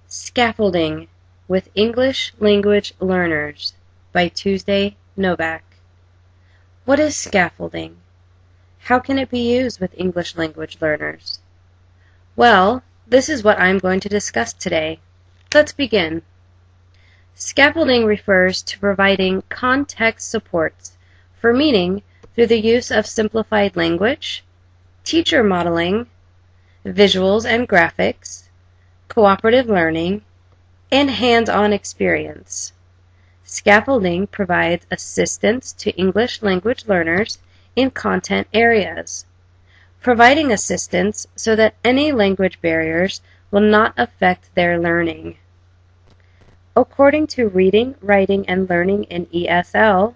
Scaffolding with English Language Learners by Tuesday Novak. What is scaffolding? How can it be used with English language learners? Well, this is what I'm going to discuss today. Let's begin. Scaffolding refers to providing context supports for meaning through the use of simplified language, teacher modeling, visuals and graphics, cooperative learning, and hands-on experience. Scaffolding provides assistance to English language learners in content areas, providing assistance so that any language barriers will not affect their learning. According to Reading, Writing, and Learning in ESL,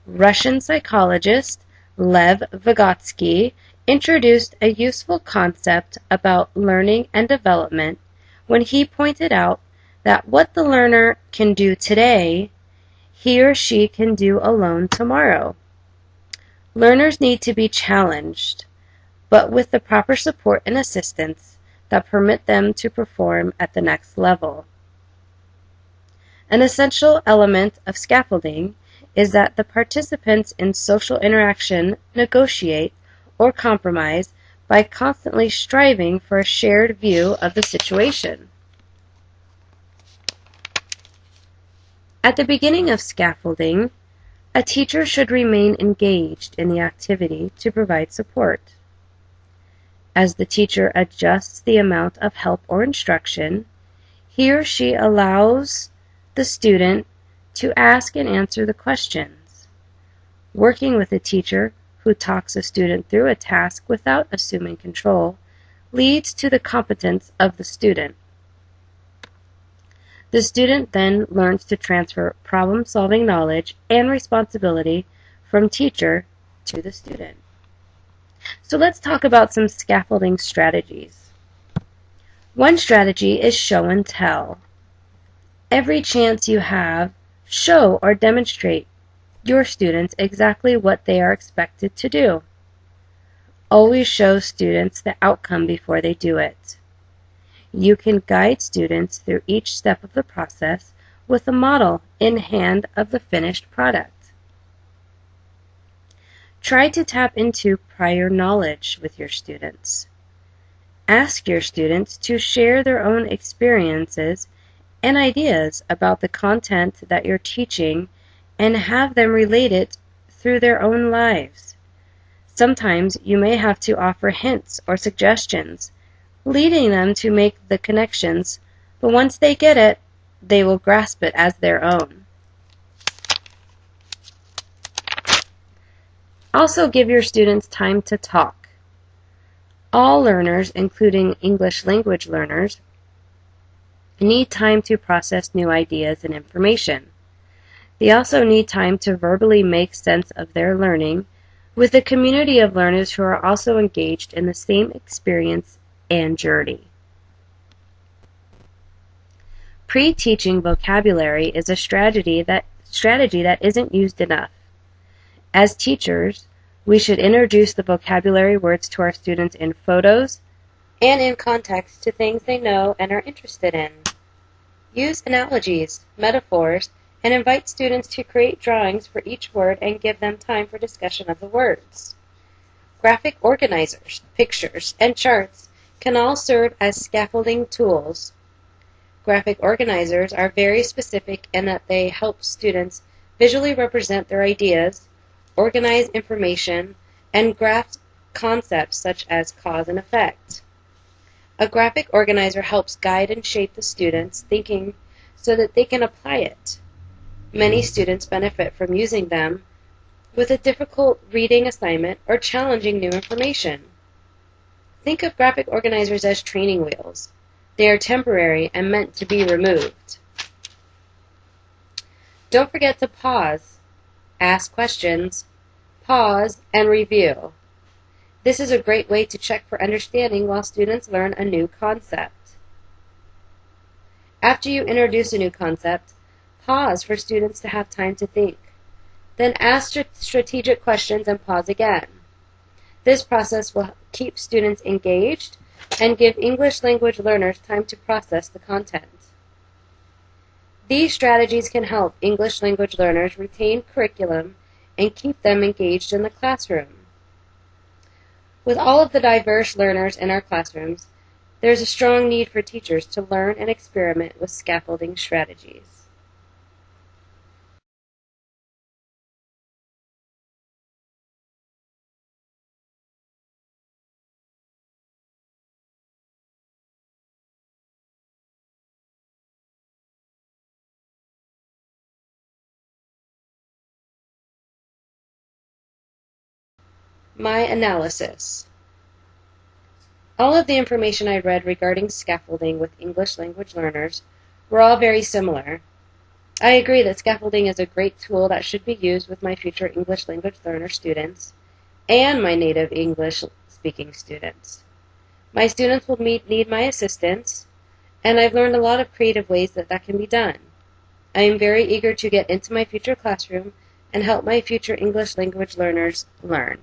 Russian psychologist Lev Vygotsky introduced a useful concept about learning and development when he pointed out that what the learner can do today, he or she can do alone tomorrow. Learners need to be challenged, but with the proper support and assistance that permit them to perform at the next level. An essential element of scaffolding is that the participants in social interaction negotiate or compromise by constantly striving for a shared view of the situation. At the beginning of scaffolding, a teacher should remain engaged in the activity to provide support. As the teacher adjusts the amount of help or instruction, he or she allows the student to ask and answer the questions. Working with a teacher who talks a student through a task without assuming control leads to the competence of the student. The student then learns to transfer problem-solving knowledge and responsibility from teacher to the student. So let's talk about some scaffolding strategies. One strategy is show and tell. Every chance you have, show or demonstrate your students exactly what they are expected to do. Always show students the outcome before they do it. You can guide students through each step of the process with a model in hand of the finished product. Try to tap into prior knowledge with your students. Ask your students to share their own experiences and ideas about the content that you're teaching and have them relate it through their own lives. Sometimes you may have to offer hints or suggestions, leading them to make the connections, but once they get it, they will grasp it as their own. Also give your students time to talk. All learners, including English language learners, need time to process new ideas and information. They also need time to verbally make sense of their learning with a community of learners who are also engaged in the same experience and journey. Pre-teaching vocabulary is a strategy that isn't used enough. As teachers, we should introduce the vocabulary words to our students in photos and in context to things they know and are interested in. Use analogies, metaphors, and invite students to create drawings for each word and give them time for discussion of the words. Graphic organizers, pictures, and charts can all serve as scaffolding tools. Graphic organizers are very specific in that they help students visually represent their ideas, organize information, and grasp concepts such as cause and effect. A graphic organizer helps guide and shape the students' thinking so that they can apply it. Many students benefit from using them with a difficult reading assignment or challenging new information. Think of graphic organizers as training wheels. They are temporary and meant to be removed. Don't forget to pause, ask questions, pause, and review. This is a great way to check for understanding while students learn a new concept. After you introduce a new concept, pause for students to have time to think. Then ask strategic questions and pause again. This process will keep students engaged and give English language learners time to process the content. These strategies can help English language learners retain curriculum and keep them engaged in the classroom. With all of the diverse learners in our classrooms, there is a strong need for teachers to learn and experiment with scaffolding strategies. My analysis. All of the information I read regarding scaffolding with English language learners were all very similar. I agree that scaffolding is a great tool that should be used with my future English language learner students and my native English speaking students. My students will need my assistance, and I've learned a lot of creative ways that can be done. I am very eager to get into my future classroom and help my future English language learners learn.